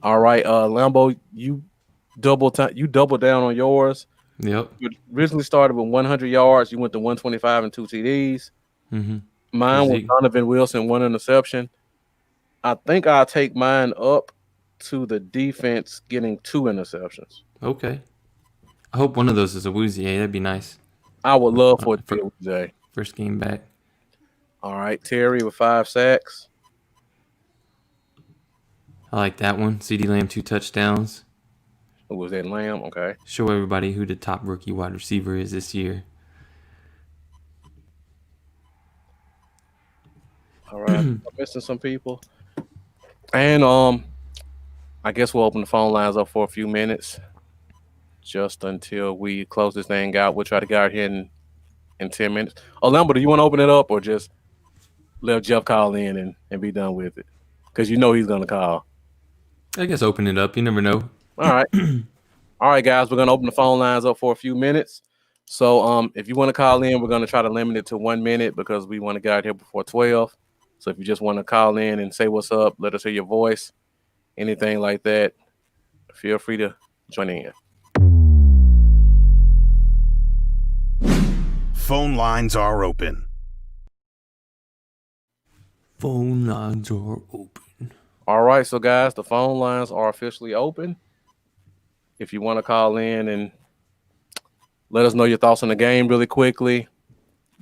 All right, Lambo, you double down on yours. Yep. You originally started with 100 yards. You went to 125 and 2 TDs. Mm-hmm. Mine was Donovan Wilson, 1 interception. I think I'll take mine up to the defense getting 2 interceptions. Okay. I hope one of those is a Woozy. That'd be nice. I would love for it to be a Woozy. First game back. All right, Terry with 5 sacks. I like that one. CeeDee Lamb 2 touchdowns. Who was that, Lamb? Okay. Show everybody who the top rookie wide receiver is this year. All right, I'm missing some people, and I guess we'll open the phone lines up for a few minutes, just until we close this thing out. We'll try to get out here in 10 minutes. Oh, Lambo, do you want to open it up or just let Jeff call in and be done with it? Because you know he's gonna call. I guess open it up. You never know. All right. All right, guys, we're gonna open the phone lines up for a few minutes. So if you want to call in, we're gonna try to limit it to 1 minute because we want to get out here before 12. So if you just want to call in and say what's up, let us hear your voice, anything like that, feel free to join in. Phone lines are open. Phone lines are open. All right, so guys, the phone lines are officially open. If you want to call in and let us know your thoughts on the game really quickly,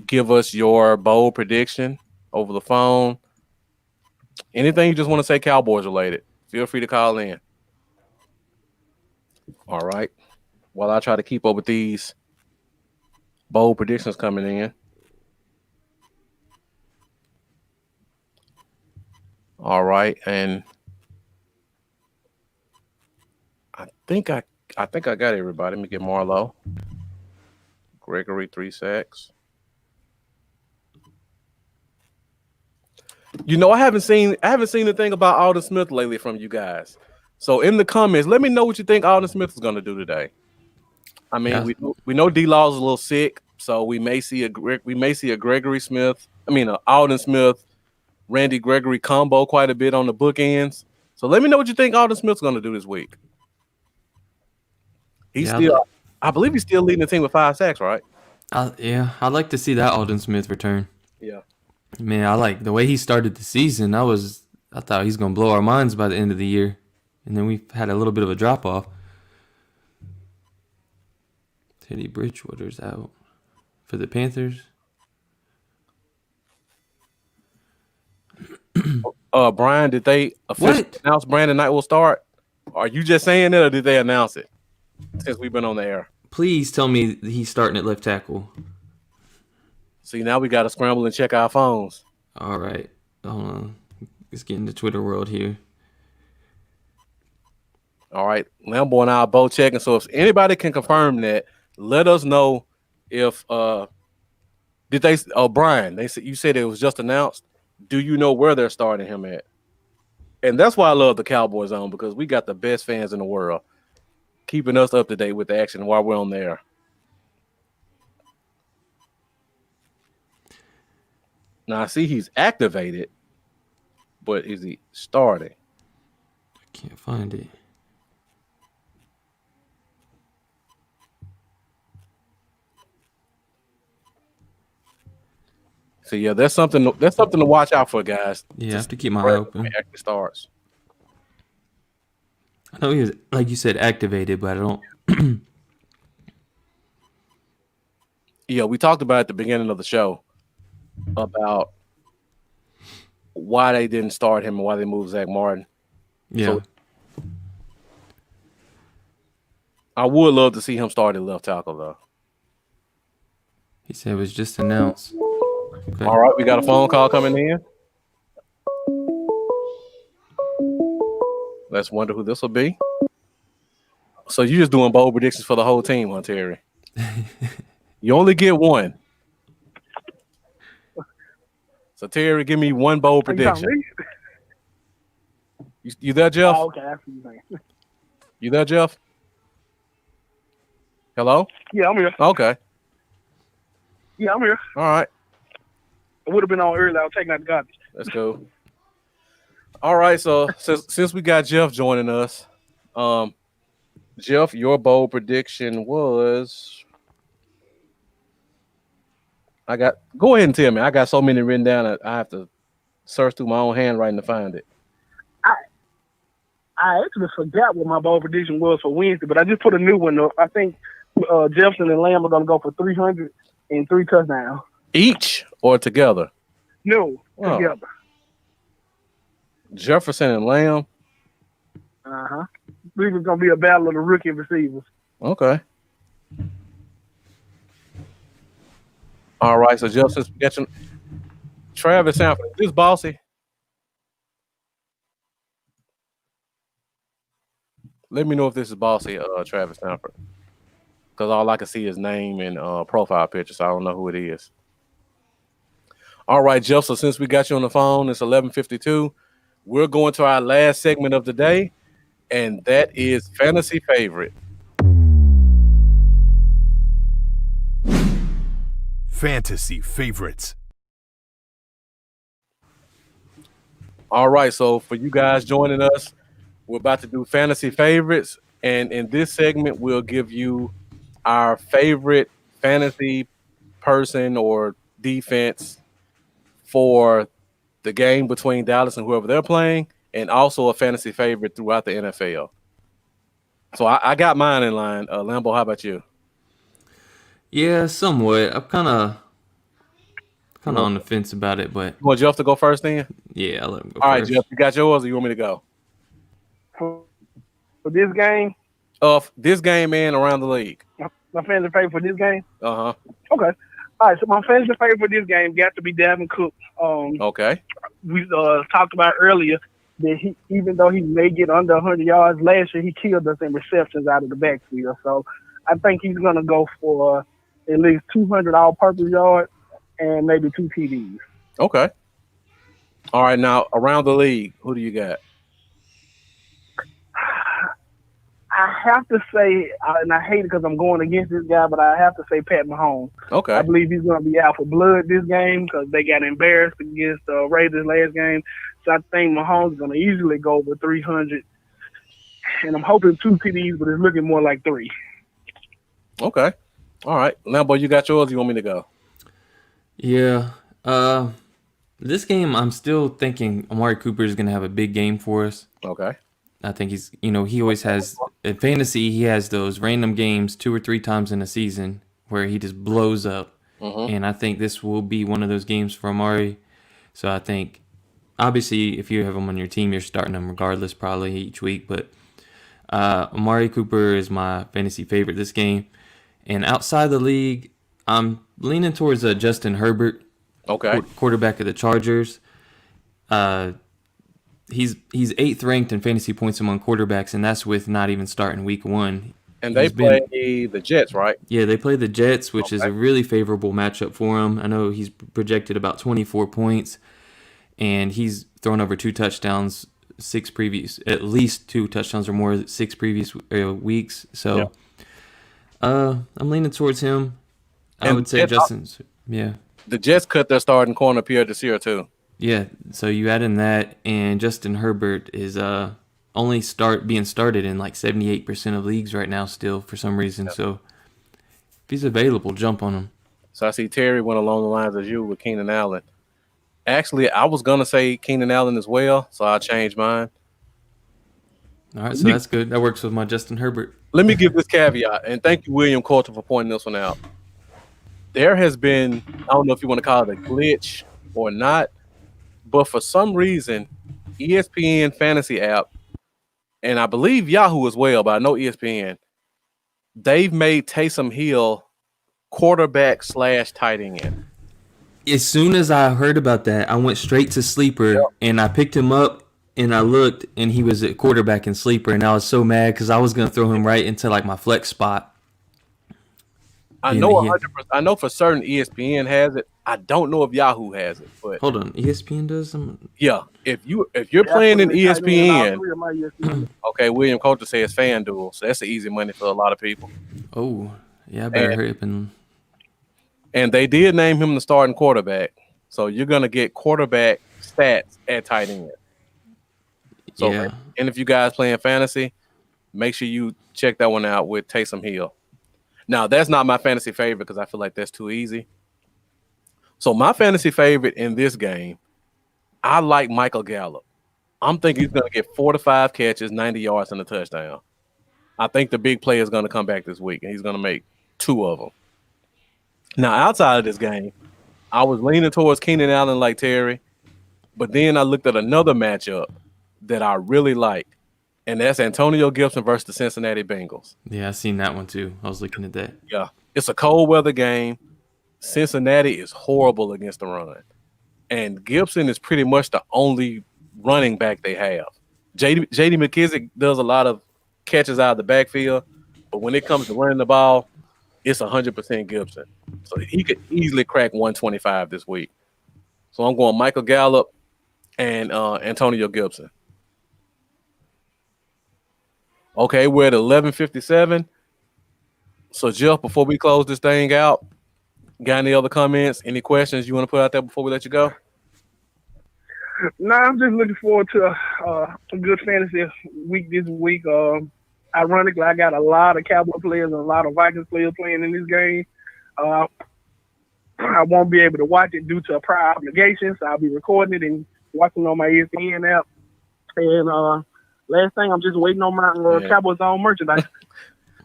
give us your bold prediction over the phone. Anything you just want to say Cowboys related, feel free to call in. All right. While I try to keep up with these bold predictions coming in. All right, and I think I got everybody. Let me get Marlowe. Gregory 3 sacks. You know, I haven't seen the thing about Alden Smith lately from you guys. So in the comments, let me know what you think Alden Smith is going to do today. I mean, we know D-Law's a little sick, so we may see a Gregory Smith. Alden Smith, Randy Gregory combo quite a bit on the bookends. So let me know what you think Alden Smith's going to do this week. I believe he's still leading the team with 5 sacks, right? I'd like to see that Alden Smith return. Yeah. Man, I like the way he started the season. I thought he's gonna blow our minds by the end of the year, and then we had a little bit of a drop off. Teddy Bridgewater's out for the Panthers. Brian, did they officially announce Brandon Knight will start? Are you just saying it, or did they announce it? Since we've been on the air. Please tell me he's starting at left tackle. See, now we got to scramble and check our phones. All right. Hold on. Let's get into Twitter world here. All right. Lambo and I are both checking. So if anybody can confirm that, let us know if Brian, you said it was just announced. Do you know where they're starting him at? And that's why I love the Cowboy Zone, because we got the best fans in the world keeping us up to date with the action while we're on there. Now, I see he's activated, but is he starting? I can't find it. So, yeah, that's something to watch out for, guys. Yeah, I have to keep my eye open. It actually starts. I know he was, like you said, activated, but I don't. Yeah, we talked about at the beginning of the show about why they didn't start him and why they moved Zach Martin. Yeah. So I would love to see him start at left tackle, though. He said it was just announced. Okay. All right, we got a phone call coming in. Let's wonder who this will be. So you're just doing bold predictions for the whole team, huh, Terry? You only get one. So Terry, give me one bold prediction. You there, Jeff? Oh, okay, that's what you're saying. You there, Jeff? Hello? Yeah, I'm here. Okay. Yeah, I'm here. All right. I would have been on early. I was taking out the garbage. Let's go. All right, so since we got Jeff joining us, Jeff, your bold prediction was go ahead and tell me. I got so many written down I have to search through my own handwriting to find it. I actually forgot what my bold prediction was for Wednesday, but I just put a new one up. I think Jefferson and Lamb are going to go for 300 and 3 touchdowns. Each or together? No, together. Jefferson and Lamb? Uh-huh. I believe it's going to be a battle of the rookie receivers. Okay. All right, so Jeff, since we got you, Travis Sanford. Is this Bossy? Let me know if this is Bossy, Travis Sanford. Because all I can see is name and profile picture, so I don't know who it is. All right, Jeff, so since we got you on the phone, it's 11:52. We're going to our last segment of the day, and that is Fantasy Favorite. Fantasy favorites. All right, so for you guys joining us, we're about to do Fantasy Favorites, and in this segment, we'll give you our favorite fantasy person or defense for the game between Dallas and whoever they're playing, and also a fantasy favorite throughout the NFL. So I got mine in line. Lambo, how about you? Yeah, somewhat. I'm kind of on the fence about it, but You want Jeff to go first then? yeah, I'll let him go All right, first. Jeff, you got yours or you want me to go? For this game, This game, man, around the league. my fantasy favorite for this game. Uh-huh. Okay. All right. So my fantasy favorite for this game got to be Dalvin Cook. Okay. We talked about earlier that he, even though he may get under 100 yards last year, he killed us in receptions out of the backfield. So I think he's going to go for at least 200 all-purpose yards and maybe 2 TDs. Okay. All right, now around the league, who do you got? I have to say, and I hate it because I'm going against this guy, but I have to say Pat Mahomes. Okay. I believe he's going to be out for blood this game because they got embarrassed against the Raiders last game. So I think Mahomes is going to easily go over 300. And I'm hoping 2 TDs, but it's looking more like 3. Okay. All right. Lambo, you got yours? You want me to go? Yeah. This game, I'm still thinking Amari Cooper is going to have a big game for us. Okay. I think he's, he always has, in fantasy, he has those random games 2 or 3 times in a season where he just blows up. Mm-hmm. And I think this will be one of those games for Amari. So I think, obviously, if you have him on your team, you're starting him regardless probably each week. But Amari Cooper is my fantasy favorite this game. And outside the league, I'm leaning towards Justin Herbert, Okay. quarterback of the Chargers. He's 8th ranked in fantasy points among quarterbacks, and that's with not even starting week 1. And they play the Jets, right? Yeah, they play the Jets, which is a really favorable matchup for him. I know he's projected about 24 points, and he's thrown over 2 touchdowns, at least 2 touchdowns or more 6 previous weeks. So I'm leaning towards him. I would say Justin's, yeah. The Jets cut their starting corner Pierre Desir too. Yeah, so you add in that, and Justin Herbert is only being started in like 78% of leagues right now still for some reason. Yep. So if he's available, jump on him. So I see Terry went along the lines as you with Keenan Allen. Actually, I was going to say Keenan Allen as well, so I changed mine. All right, so that's good. That works with my Justin Herbert. Let me give this caveat, and thank you, William Coulter, for pointing this one out. There has been, I don't know if you want to call it a glitch or not, but for some reason, ESPN Fantasy app, and I believe Yahoo as well, but I know ESPN, they've made Taysom Hill quarterback / tight end. As soon as I heard about that, I went straight to Sleeper, and I picked him up, and I looked, and he was at quarterback in Sleeper, and I was so mad because I was going to throw him right into like my flex spot. I know 100%. I know for certain ESPN has it. I don't know if Yahoo has it. But hold on, ESPN does? Yeah, if you're playing in ESPN, okay. William Coulter says FanDuel, so that's an easy money for a lot of people. Oh, yeah, I better hurry up and they did name him the starting quarterback, so you're gonna get quarterback stats at tight end. So, yeah. And if you guys playing fantasy, make sure you check that one out with Taysom Hill. Now, that's not my fantasy favorite because I feel like that's too easy. So my fantasy favorite in this game, I like Michael Gallup. I'm thinking he's going to get 4 to 5 catches, 90 yards, and a touchdown. I think the big play is going to come back this week, and he's going to make 2 of them. Now, outside of this game, I was leaning towards Keenan Allen like Terry, but then I looked at another matchup that I really like. And that's Antonio Gibson versus the Cincinnati Bengals. Yeah, I seen that one too. I was looking at that. Yeah, it's a cold weather game. Cincinnati is horrible against the run. and Gibson is pretty much the only running back they have. J.D. McKissick does a lot of catches out of the backfield, but when it comes to running the ball, it's 100% Gibson. So he could easily crack 125 this week. So I'm going Michael Gallup and Antonio Gibson. Okay, we're at 11:57. So Jeff, before we close this thing out, got any other comments? Any questions you want to put out there before we let you go? No, I'm just looking forward to a good fantasy week this week. Ironically, I got a lot of Cowboy players and a lot of Vikings players playing in this game. I won't be able to watch it due to prior obligations. So I'll be recording it and watching on my ESPN app. And last thing, I'm just waiting on my Cowboys own merchandise.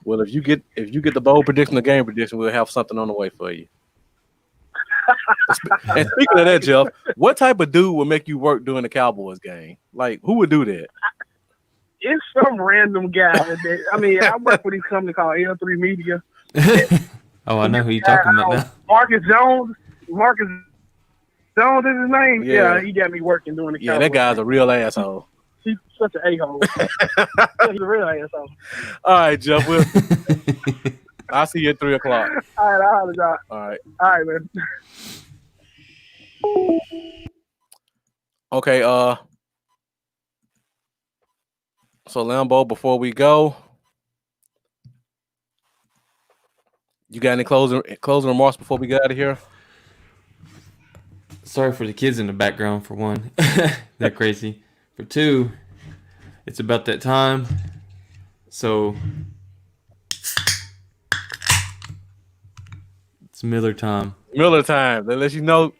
Well, if you get the bold prediction, the game prediction, we'll have something on the way for you. And speaking of that, Jeff, what type of dude would make you work during the Cowboys game? Like, who would do that? It's some random guy. I work for this company called L3 Media. Oh, I know who you're talking about now. Marcus Jones. Marcus Jones is his name. Yeah, he got me working during the Cowboys. Yeah, that guy's a real asshole. He's such an a-hole. He's a real asshole. All right, Jeff. I'll see you at 3 o'clock. All right, I'll holler, y'all. All right. All right, man. Okay, so Lambo, before we go, you got any closing remarks before we get out of here? Sorry for the kids in the background, for one. They're crazy. For two, it's about that time. So it's Miller time. Miller time. That lets you know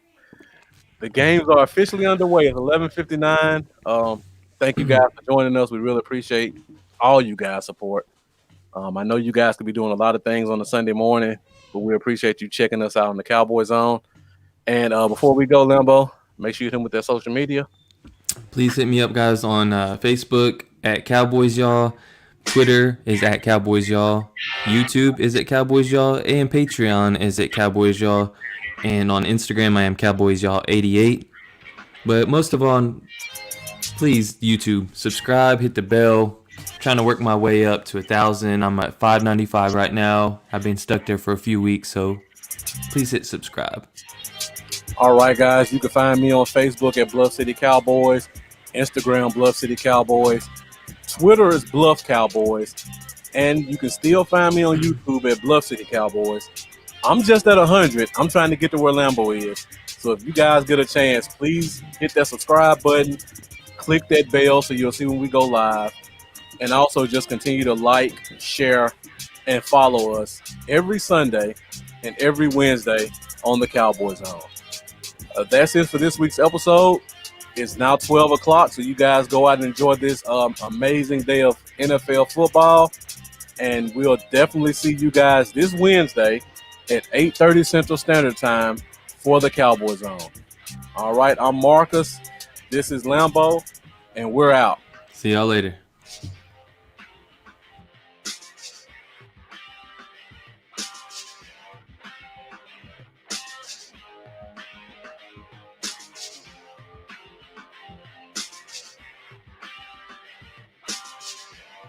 the games are officially underway. It's 11:59. Thank you guys for joining us. We really appreciate all you guys' support. I know you guys could be doing a lot of things on a Sunday morning, but we appreciate you checking us out on the Cowboy Zone. And before we go, Lambo, make sure you hit them with their social media. Please hit me up, guys, on Facebook at Cowboys Y'all. Twitter is at Cowboys Y'all. YouTube is at Cowboys Y'all. And Patreon is at Cowboys Y'all. And on Instagram, I am Cowboys Y'all 88. But most of all, please, YouTube, subscribe, hit the bell. Trying to work my way up to 1,000. I'm at 595 right now. I've been stuck there for a few weeks, so please hit subscribe. All right, guys, you can find me on Facebook at Bluff City Cowboys, Instagram Bluff City Cowboys, Twitter is Bluff Cowboys, and you can still find me on YouTube at Bluff City Cowboys. I'm just at 100. I'm trying to get to where Lambo is. So if you guys get a chance, please hit that subscribe button, click that bell so you'll see when we go live, and also just continue to like, share, and follow us every Sunday and every Wednesday on the Cowboy Zone. That's it for this week's episode. It's now 12 o'clock, so you guys go out and enjoy this amazing day of NFL football. And we'll definitely see you guys this Wednesday at 8:30 Central Standard Time for the Cowboy Zone. All right, I'm Marcus. This is Lambo, and we're out. See y'all later.